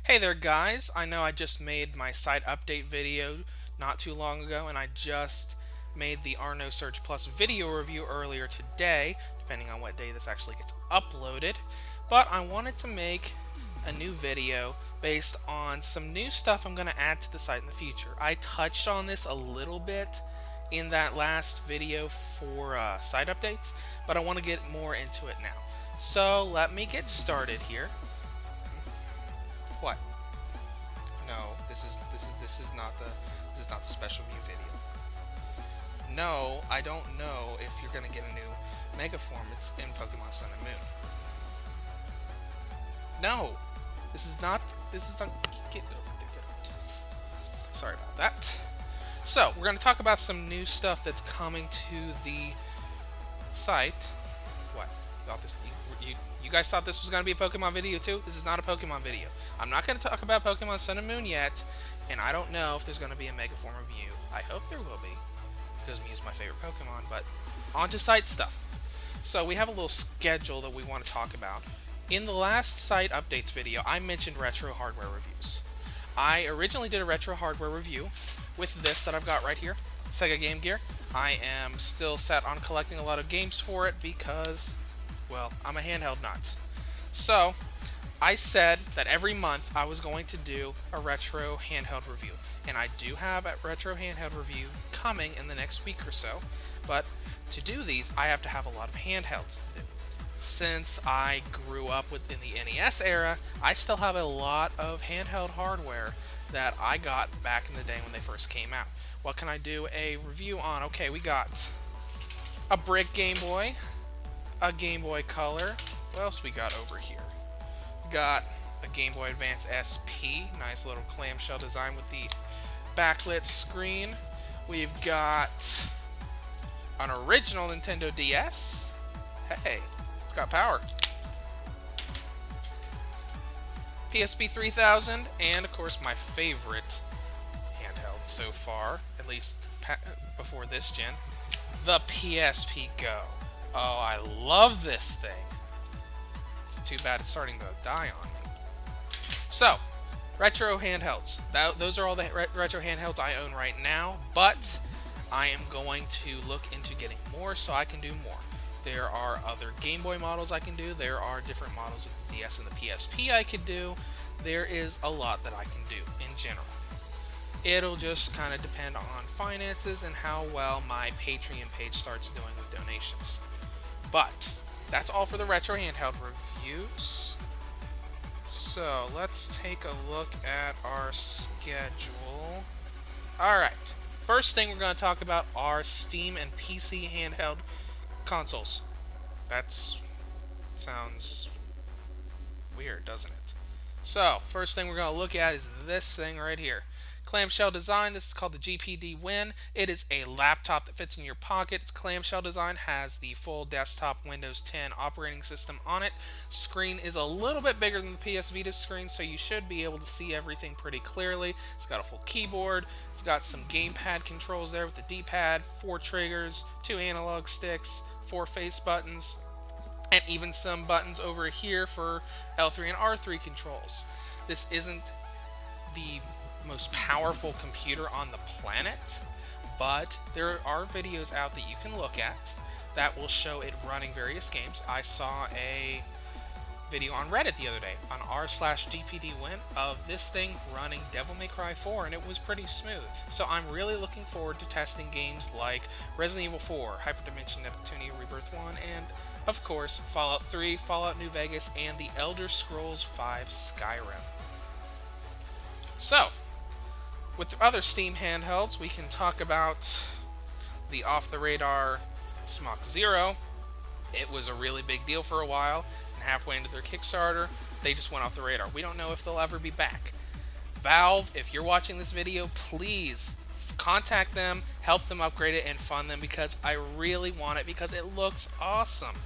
Hey there guys, I know I just made my site update video not too long ago and I just made the Arno Search Plus video review earlier today, depending on what day this actually gets uploaded, but I wanted to make a new video based on some new stuff I'm going to add to the site in the future. I touched on this a little bit in that last video for site updates, but I want to get more into it now. So let me get started here. What? No, this is not the special Mew video. No, I don't know if you're gonna get a new Mega Form. It's in Pokemon Sun and Moon. No, this is not. Sorry about that. So we're gonna talk about some new stuff that's coming to the site. What? Thought this? You guys thought this was going to be a Pokemon video too? This is not a Pokemon video. I'm not going to talk about Pokemon Sun and Moon yet, and I don't know if there's going to be a Mega Form of Mew. I hope there will be, because Mew's my favorite Pokemon, but on to site stuff. So we have a little schedule that we want to talk about. In the last site updates video, I mentioned retro hardware reviews. I originally did a retro hardware review with this that I've got right here, Sega Game Gear. I am still set on collecting a lot of games for it because, well, I'm a handheld nut. So, I said that every month I was going to do a retro handheld review. And I do have a retro handheld review coming in the next week or so. But to do these, I have to have a lot of handhelds to do. Since I grew up in the NES era, I still have a lot of handheld hardware that I got back in the day when they first came out. What can I do a review on? Okay, we got a brick Game Boy, a Game Boy Color. What else we got over here? Got a Game Boy Advance SP, nice little clamshell design with the backlit screen. We've got an original Nintendo DS. Hey, it's got power. PSP 3000, and of course my favorite handheld so far, at least before this gen, the PSP Go. Oh, I love this thing. It's too bad it's starting to die on me. So, retro handhelds. Those are all the retro handhelds I own right now, but I am going to look into getting more so I can do more. There are other Game Boy models I can do. There are different models of the DS and the PSP I could do. There is a lot that I can do in general. It'll just kind of depend on finances and how well my Patreon page starts doing with donations. But that's all for the retro handheld reviews. So let's take a look at our schedule. Alright, first thing we're going to talk about are Steam and PC handheld consoles. That sounds weird, doesn't it? So, first thing we're going to look at is this thing right here. Clamshell design. This is called the GPD Win. It is a laptop that fits in your pocket. Its clamshell design has the full desktop Windows 10 operating system on it. Screen is a little bit bigger than the PS Vita screen, so you should be able to see everything pretty clearly. It's got a full keyboard. It's got some gamepad controls there with the D-pad, 4 triggers, 2 analog sticks, 4 face buttons, and even some buttons over here for L3 and R3 controls. This isn't the most powerful computer on the planet, but there are videos out that you can look at that will show it running various games. I saw a video on Reddit the other day on r/GPDWin of this thing running Devil May Cry 4, and it was pretty smooth. So I'm really looking forward to testing games like Resident Evil 4, Hyperdimension Neptunia Rebirth 1, and of course Fallout 3, Fallout New Vegas, and the Elder Scrolls V Skyrim. So, with the other Steam handhelds, we can talk about the off-the-radar Smok Zero. It was a really big deal for a while, and halfway into their Kickstarter, they just went off the radar. We don't know if they'll ever be back. Valve, if you're watching this video, please contact them, help them upgrade it, and fund them, because I really want it, because it looks awesome.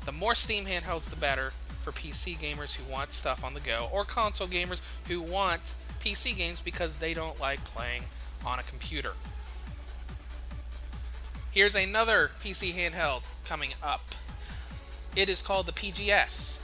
The more Steam handhelds, the better for PC gamers who want stuff on the go, or console gamers who want PC games because they don't like playing on a computer. Here's another PC handheld coming up. It is called the PGS.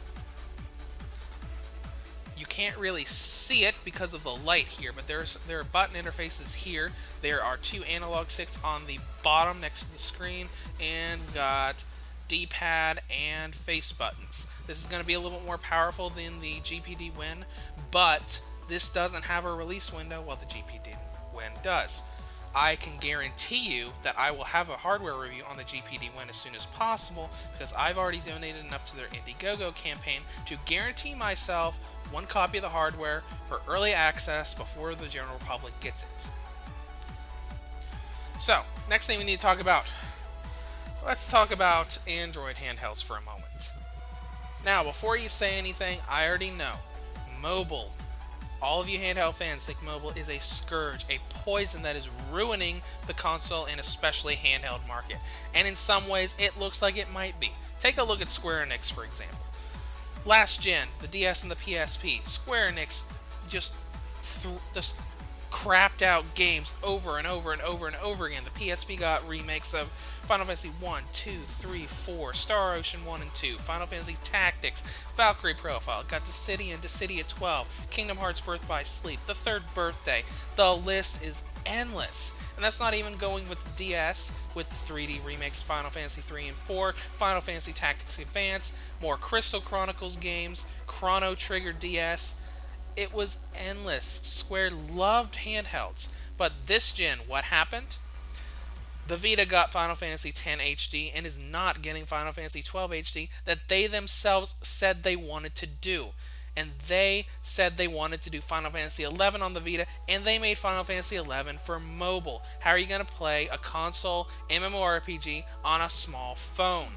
You can't really see it because of the light here, but there are button interfaces here. There are two analog sticks on the bottom next to the screen, and we've got D-pad and face buttons. This is going to be a little bit more powerful than the GPD Win, but this doesn't have a release window while the GPD Win does. I can guarantee you that I will have a hardware review on the GPD Win as soon as possible, because I've already donated enough to their Indiegogo campaign to guarantee myself one copy of the hardware for early access before the general public gets it. So, next thing we need to talk about. Let's talk about Android handhelds for a moment. Now, before you say anything, I already know. Mobile. All of you handheld fans think mobile is a scourge, a poison that is ruining the console and especially handheld market. And in some ways, it looks like it might be. Take a look at Square Enix, for example. Last gen, the DS and the PSP, Square Enix just crapped out games over and over and over and over again. The PSP got remakes of Final Fantasy 1, 2, 3, 4, Star Ocean 1 and 2, Final Fantasy Tactics, Valkyrie Profile, got Dissidia and Dissidia 12, Kingdom Hearts Birth by Sleep, The Third Birthday. The list is endless. And that's not even going with the DS, with the 3D remakes of Final Fantasy 3 and 4, Final Fantasy Tactics Advance, more Crystal Chronicles games, Chrono Trigger DS. It was endless. Square loved handhelds. But this gen, what happened? The Vita got Final Fantasy X HD and is not getting Final Fantasy XII HD that they themselves said they wanted to do. And they said they wanted to do Final Fantasy XI on the Vita, and they made Final Fantasy XI for mobile. How are you going to play a console MMORPG on a small phone?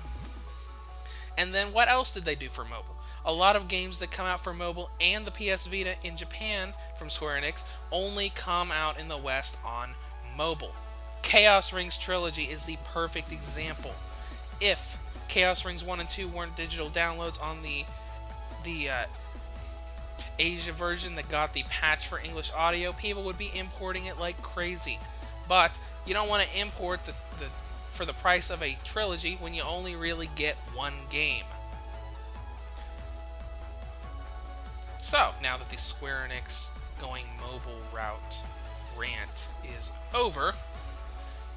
And then what else did they do for mobile? A lot of games that come out for mobile and the PS Vita in Japan from Square Enix only come out in the West on mobile. Chaos Rings Trilogy is the perfect example. If Chaos Rings 1 and 2 weren't digital downloads on the Asia version that got the patch for English audio, people would be importing it like crazy. But you don't want to import for the price of a trilogy when you only really get one game. So, now that the Square Enix going mobile route rant is over,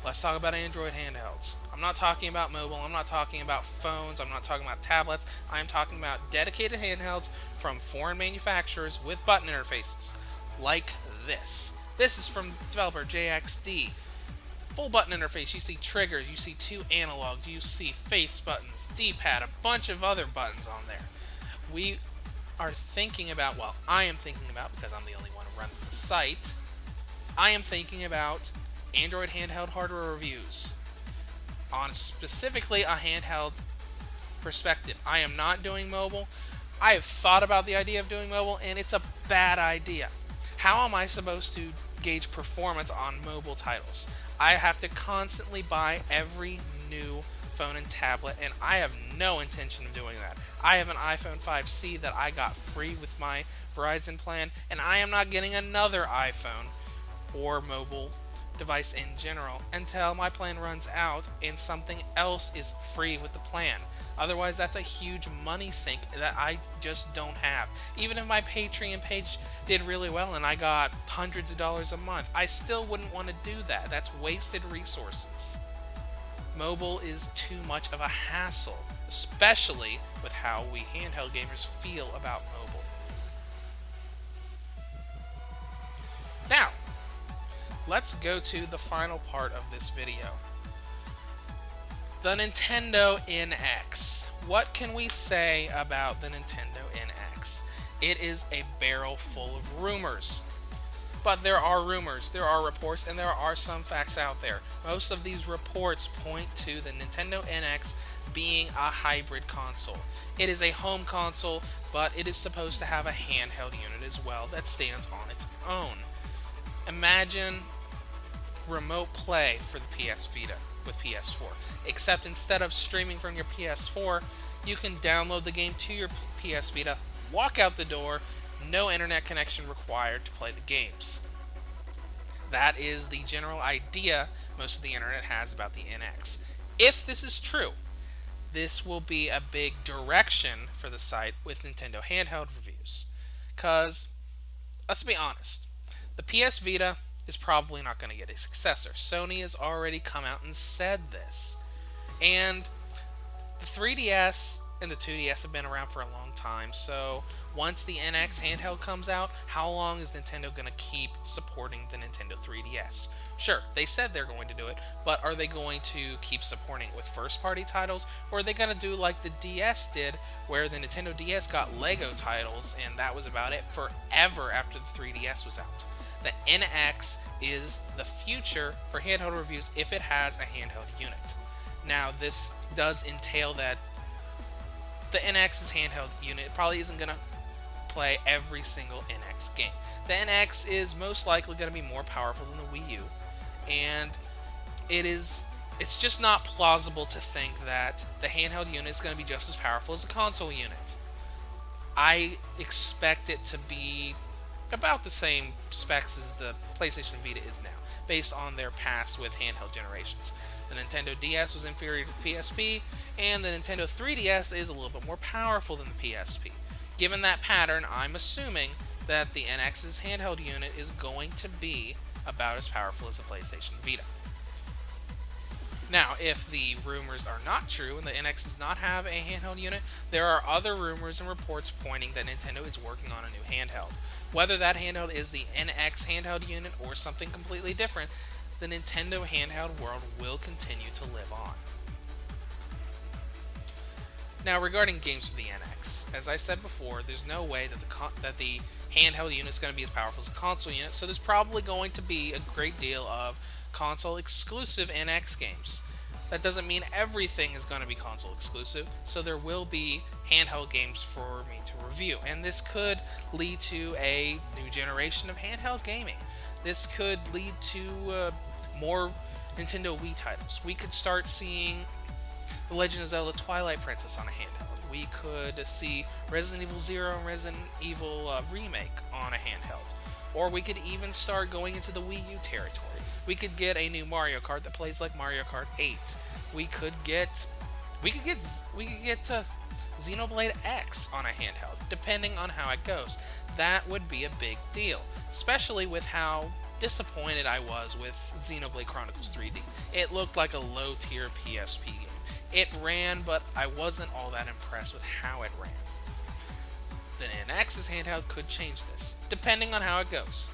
let's talk about Android handhelds. I'm not talking about mobile, I'm not talking about phones, I'm not talking about tablets, I'm talking about dedicated handhelds from foreign manufacturers with button interfaces, like this. This is from developer JXD. Full button interface, you see triggers, you see two analogs, you see face buttons, D-pad, a bunch of other buttons on there. We are thinking about, well, I am thinking about, because I'm the only one who runs the site, I am thinking about Android handheld hardware reviews on specifically a handheld perspective. I am not doing mobile. I have thought about the idea of doing mobile, and it's a bad idea. How am I supposed to gauge performance on mobile titles? I have to constantly buy every new phone and tablet, and I have no intention of doing that. I have an iPhone 5C that I got free with my Verizon plan, and I am not getting another iPhone or mobile device in general until my plan runs out and something else is free with the plan. Otherwise, that's a huge money sink that I just don't have. Even if my Patreon page did really well and I got hundreds of dollars a month, I still wouldn't want to do that. That's wasted resources. Mobile is too much of a hassle, especially with how we handheld gamers feel about mobile. Now, let's go to the final part of this video. The Nintendo NX. What can we say about the Nintendo NX? It is a barrel full of rumors. But there are rumors, there are reports, and there are some facts out there. Most of these reports point to the Nintendo NX being a hybrid console. It is a home console, but it is supposed to have a handheld unit as well that stands on its own. Imagine remote play for the PS Vita with PS4, except instead of streaming from your PS4, you can download the game to your PS Vita, walk out the door, no internet connection required to play the games. That is the general idea most of the internet has about the NX. If this is true, this will be a big direction for the site with Nintendo handheld reviews. Because, let's be honest, the PS Vita is probably not going to get a successor. Sony has already come out and said this. And the 3DS and the 2DS have been around for a long time, so once the NX handheld comes out, how long is Nintendo going to keep supporting the Nintendo 3DS? Sure, they said they're going to do it, but are they going to keep supporting it with first-party titles, or are they going to do like the DS did, where the Nintendo DS got Lego titles, and that was about it forever after the 3DS was out? The NX is the future for handheld reviews if it has a handheld unit. Now, this does entail that the NX's handheld unit probably isn't going to play every single NX game. The NX is most likely going to be more powerful than the Wii U, and it's just not plausible to think that the handheld unit is going to be just as powerful as the console unit. I expect it to be about the same specs as the PlayStation Vita is now, based on their past with handheld generations. The Nintendo DS was inferior to the PSP, and the Nintendo 3DS is a little bit more powerful than the PSP. Given that pattern, I'm assuming that the NX's handheld unit is going to be about as powerful as the PlayStation Vita. Now, if the rumors are not true and the NX does not have a handheld unit, there are other rumors and reports pointing that Nintendo is working on a new handheld. Whether that handheld is the NX handheld unit or something completely different, the Nintendo handheld world will continue to live on. Now, regarding games for the NX, as I said before, there's no way that the handheld unit is going to be as powerful as a console unit, so there's probably going to be a great deal of console-exclusive NX games. That doesn't mean everything is going to be console-exclusive, so there will be handheld games for me to review, and this could lead to a new generation of handheld gaming. This could lead to more Nintendo Wii titles. We could start seeing The Legend of Zelda Twilight Princess on a handheld. We could see Resident Evil 0 and Resident Evil Remake on a handheld. Or we could even start going into the Wii U territory. We could get a new Mario Kart that plays like Mario Kart 8. We could get Xenoblade X on a handheld, depending on how it goes. That would be a big deal, especially with how disappointed I was with Xenoblade Chronicles 3D. It looked like a low-tier PSP game. It ran, but I wasn't all that impressed with how it ran. The NX's handheld could change this, depending on how it goes.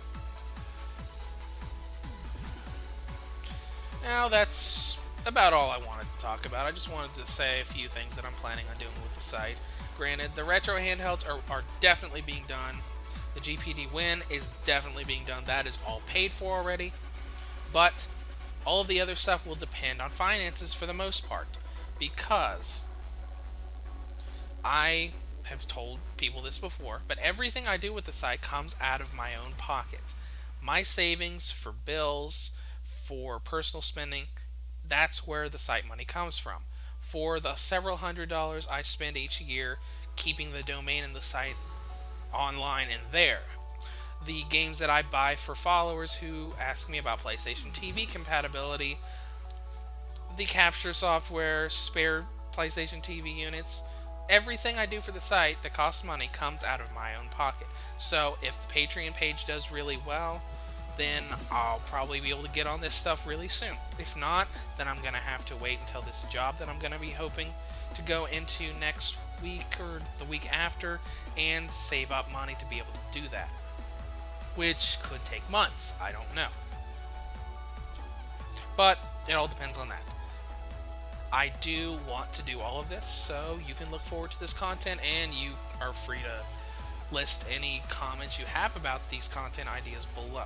Now, that's about all I wanted to talk about. I just wanted to say a few things that I'm planning on doing with the site. Granted, the retro handhelds are definitely being done. The GPD Win is definitely being done. That is all paid for already. But all of the other stuff will depend on finances for the most part. Because I have told people this before, but everything I do with the site comes out of my own pocket. My savings for bills, for personal spending, that's where the site money comes from. For the several $100s I spend each year keeping the domain and the site online and there. The games that I buy for followers who ask me about PlayStation TV compatibility, the capture software, spare PlayStation TV units, everything I do for the site that costs money comes out of my own pocket. So if the Patreon page does really well, then I'll probably be able to get on this stuff really soon. If not, then I'm going to have to wait until this job that I'm going to be hoping to go into next week or the week after and save up money to be able to do that. Which could take months, I don't know. But it all depends on that. I do want to do all of this, so you can look forward to this content, and you are free to list any comments you have about these content ideas below.